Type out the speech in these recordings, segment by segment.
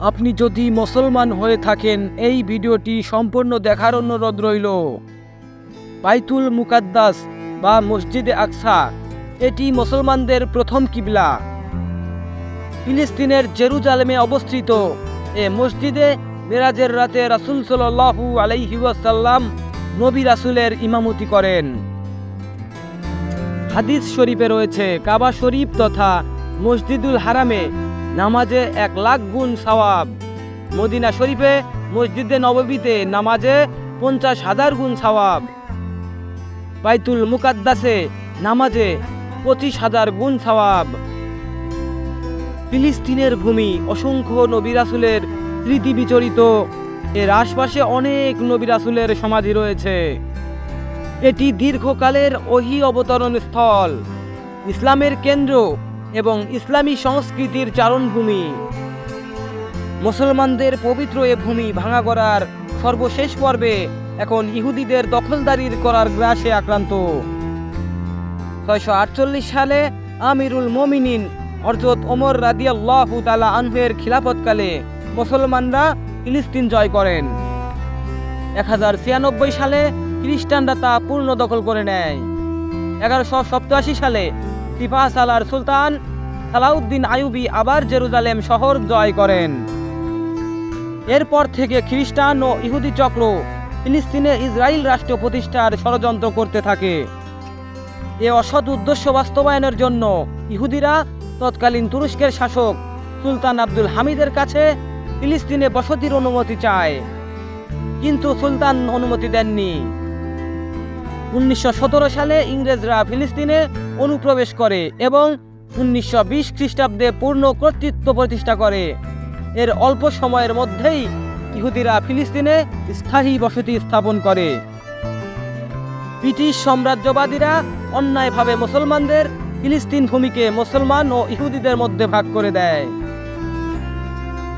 আপনি যদি মুসলমান হয়ে থাকেন এই ভিডিওটি সম্পূর্ণ দেখার অনুরোধ রইল। বাইতুল মুকাদ্দাস বা মসজিদে আকসা এটি মুসলমানদের প্রথম কিবলা। ফিলিস্তিনের জেরুজালেমে অবস্থিত এ মসজিদে মেরাজের রাতে রাসূল সাল্লাল্লাহু আলাইহি ওয়াসাল্লাম নবী রাসূলের ইমামতি করেন। হাদিস শরীফে রয়েছে কাবা শরীফ তথা মসজিদুল হারামে নামাজে 1,00,000 গুণ সওয়াব, মদিনা শরীফে মসজিদে নববীতে নামাজে 50,000 গুণ সওয়াব, বাইতুল মুকাদ্দাসে নামাজে 25,000 গুণ সওয়াব। ফিলিস্তিনের ভূমি অসংখ্য নবী রাসূলের স্মৃতি বিচরিত। এর আশপাশে অনেক নবী রাসূলের সমাধি রয়েছে। এটি দীর্ঘকালের ওহী অবতরণ স্থল, ইসলামের কেন্দ্র এবং ইসলামী সংস্কৃতির চারণভূমি। মুসলমানদের পবিত্র এ ভূমি ভাঙা করার সর্বশেষ পর্বে এখন ইহুদিদের দখলদারির করার গ্রাসে আক্রান্ত। 648 সালে আমিরুল মুমিনিন হযরত ওমর রাদিয়াল্লাহু তাআলা আনহুর খিলাফতকালে মুসলমানরা ফিলিস্তিন জয় করেন। 1096 সালে খ্রিস্টানরা তা পূর্ণ দখল করে নেয়। 1187 সালে সিপাহ সালার সুলতান সালাউদ্দিন আইয়ুবী আবার জেরুজালেম শহর জয় করেন। এরপর থেকে খ্রিস্টান ও ইহুদি চক্র ফিলিস্তিনে ইসরায়েল রাষ্ট্র প্রতিষ্ঠার ষড়যন্ত্র করতে থাকে। এ অসৎ উদ্দেশ্য বাস্তবায়নের জন্য ইহুদিরা তৎকালীন তুরস্কের শাসক সুলতান আব্দুল হামিদের কাছে ফিলিস্তিনে বসতির অনুমতি চায়, কিন্তু সুলতান অনুমতি দেননি। 1917 সালে ইংরেজরা ফিলিস্তিনে অনুপ্রবেশ করে এবং 1920 খ্রিস্টাব্দে পূর্ণ কর্তৃত্ব প্রতিষ্ঠা করে। এর অল্প সময়ের মধ্যেই ইহুদিরা ফিলিস্তিনে স্থায়ী বসতি স্থাপন করে। ব্রিটিশ সাম্রাজ্যবাদীরা অন্যায়ভাবে মুসলমানদের ফিলিস্তিন ভূমিকে মুসলমান ও ইহুদিদের মধ্যে ভাগ করে দেয়।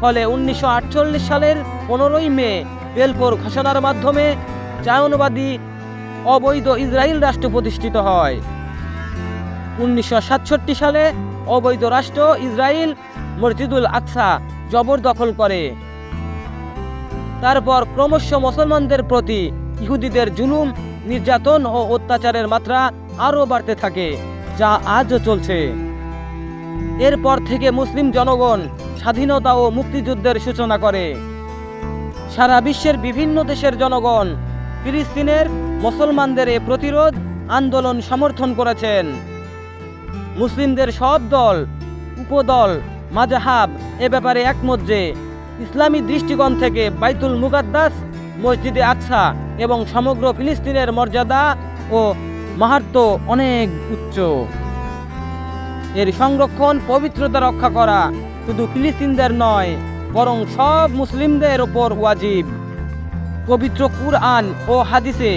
ফলে 1948 সালের 15 মে বেলফোর ঘোষণার মাধ্যমে জায়নবাদী অবৈধ ইসরায়েল রাষ্ট্র প্রতিষ্ঠিত হয়। 1967 সালে অবৈধ রাষ্ট্র ইসরায়েল মসজিদুল আকসা জবরদখল করে। তারপর ক্রমশ মুসলমানদের প্রতি ইহুদিদের জুলুম, নির্যাতন ও অত্যাচারের মাত্রা আরও বাড়তে থাকে, যা আজও চলছে। এরপর থেকে মুসলিম জনগণ স্বাধীনতা ও মুক্তিযুদ্ধের সূচনা করে। সারা বিশ্বের বিভিন্ন দেশের জনগণ ফিলিস্তিনের মুসলমানদের এ প্রতিরোধ আন্দোলন সমর্থন করেছেন। মুসলিমদের সব দল, উপদল, মাযহাব এ ব্যাপারে একমত যে ইসলামী দৃষ্টিকোণ থেকে বাইতুল মুকাদ্দাস, মসজিদে আকসা এবং সমগ্র ফিলিস্তিনের মর্যাদা ও মাহাত্ম্য অনেক উচ্চ। এর সংরক্ষণ, পবিত্রতা রক্ষা করা শুধু ফিলিস্তিনদের নয়, বরং সব মুসলিমদের ওপর ওয়াজিব। পবিত্র কুরআন ও হাদিসে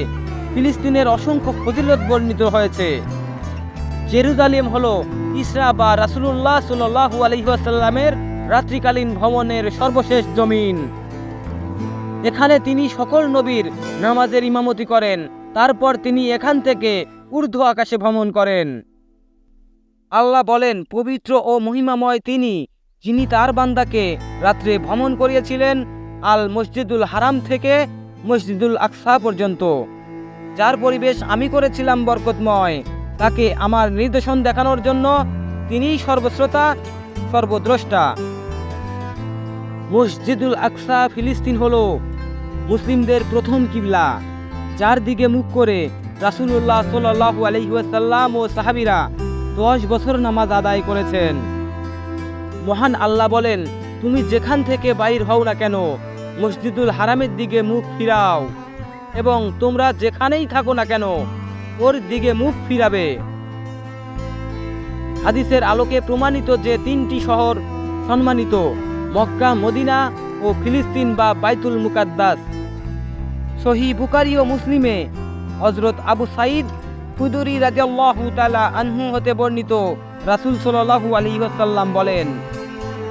ফিলিস্তিনের অসংখ্য ফজিলত বর্ণিত হয়েছে। জেরুজালেম হলো ইসরা বা রাসূলুল্লাহ সাল্লাল্লাহু আলাইহি ওয়াসাল্লামের রাত্রিকালীন ভ্রমণের সর্বশেষ জমিন। এখানে তিনি সকল নবীর নামাজের ইমামতি করেন। তারপর তিনি এখান থেকে ঊর্ধ্ব আকাশে ভ্রমণ করেন। আল্লাহ বলেন, পবিত্র ও মহিমাময় তিনি, যিনি তার বান্দাকে রাত্রে ভ্রমণ করিয়েছিলেন আল মসজিদুল হারাম থেকে মসজিদুল আকসা পর্যন্ত, যার পরিবেশ আমি করেছিলাম বরকতময়। তাকে আমার নিদর্শন দেখানোর জন্য তিনিই সর্বশ্রোতা, সর্বদ্রষ্টা। মসজিদুল আকসা ফিলিস্তিন হলো মুসলিমদের প্রথম কিবলা, যার দিকে মুখ করে রাসূলুল্লাহ সাল্লাল্লাহু আলাইহি ওয়াসাল্লাম ও সাহাবীরা 10 বছর নামাজ আদায় করেছেন। মহান আল্লাহ বলেন, তুমি যেখান থেকে বাইর হও না কেন মসজিদুল হারামের দিকে মুখ ফিরাও, এবং তোমরা যেখানেই থাকো না কেন ওর দিকে মুখ ফিরাবে। হাদিসের আলোকে প্রমাণিত যে 3টি শহর সম্মানিত, মক্কা, মদিনা ও ফিলিস্তিন বা বাইতুল মুকাদ্দাস। সহিহ বুখারী ও মুসলিমে হযরত আবু সাঈদ খুদরী রাদিয়াল্লাহু তাআলা আনহু হতে বর্ণিত রাসূল সাল্লাল্লাহু আলাইহি ওয়াসাল্লাম বলেন,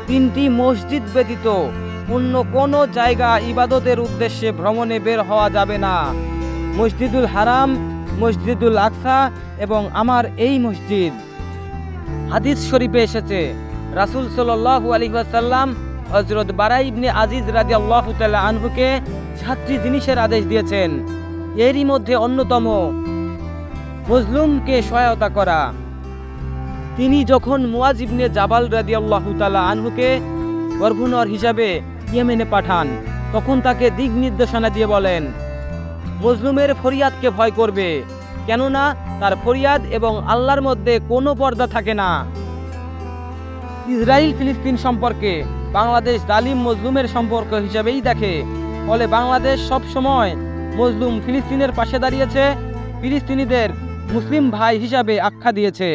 3টি মসজিদ ব্যতীত অন্য কোনো জায়গা ইবাদতের উদ্দেশ্যে ভ্রমণে বের হওয়া যাবে না: মসজিদুল হারাম, মসজিদুল আকসা এবং আমার এই মসজিদ। হাদিস শরীফে এসেছে, রাসূল সাল্লাল্লাহু আলাইহি ওয়াসাল্লাম হযরত বারা ইবনে আজিজ রাদিয়াল্লাহু তাআলা আনহুকে 7টি জিনিসের আদেশ দিয়েছেন। এরই মধ্যে অন্যতম মজলুমকে সহায়তা করা। তিনি যখন মুয়াজ ইবনে জাবাল রাদিয়াল্লাহু তাআলা আনহুকে গভর্নর হিসাবে ইয়েমেনে পাঠান, তখন তাকে দিক নির্দেশনা দিয়ে বলেন, মজলুমের ফরিয়াদকে ভয় করবে, কেননা তার ফরিয়াদ এবং আল্লাহর মধ্যে কোনো পর্দা থাকে না। ইসরায়েল ফিলিস্তিন সম্পর্কে বাংলাদেশ জালিম মজলুমের সম্পর্ক হিসাবেই দেখে, ফলে বাংলাদেশ সব সময় মজলুম ফিলিস্তিনের পাশে দাঁড়িয়েছে, ফিলিস্তিনিদের মুসলিম ভাই হিসাবে আখ্যা দিয়েছে।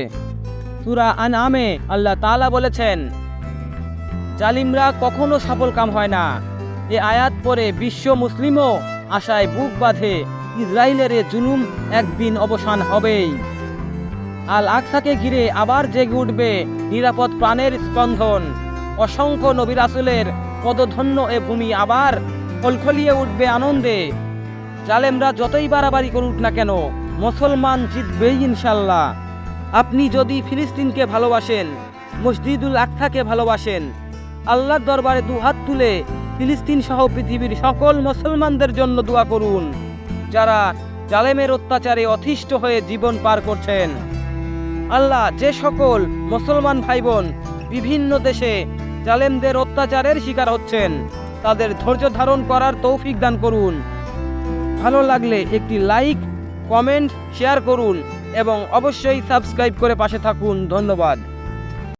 সূরা আনআমে আল্লাহ তাআলা বলেছেন, জালিমরা কখনো সফলকাম হয় না। এ আয়াত পরে বিশ্ব মুসলিমও আশায় বুক বাঁধে, ইসরায়েলের এ জুলুম একদিন অবসান হবেই। আল আকসাকে ঘিরে আবার জেগে উঠবে নিরাপদ প্রাণের স্পন্দন। অসংখ্য নবী রাসূলের পদধন্য এ ভূমি আবার খলখলিয়ে উঠবে আনন্দে। জালেমরা যতই বাড়াবাড়ি করুক না কেন, মুসলমান জিতবেই ইনশাল্লাহ। আপনি যদি ফিলিস্তিনকে ভালোবাসেন, মসজিদুল আকসাকে ভালোবাসেন, আল্লাহর দরবারে দুহাত তুলে ফিলিস্তিন সহ পৃথিবীর সকল মুসলমানদের জন্য দোয়া করুন, যারা জালেমের অত্যাচারে অতিষ্ঠ হয়ে জীবন পার করছেন। আল্লাহ যে সকল মুসলমান ভাই বোন বিভিন্ন দেশে জালেমদের অত্যাচারের শিকার হচ্ছেন, তাদের ধৈর্য ধারণ করার তৌফিক দান করুন। ভালো লাগলে একটি লাইক, কমেন্ট, শেয়ার করুন এবং অবশ্যই সাবস্ক্রাইব করে পাশে থাকুন। ধন্যবাদ।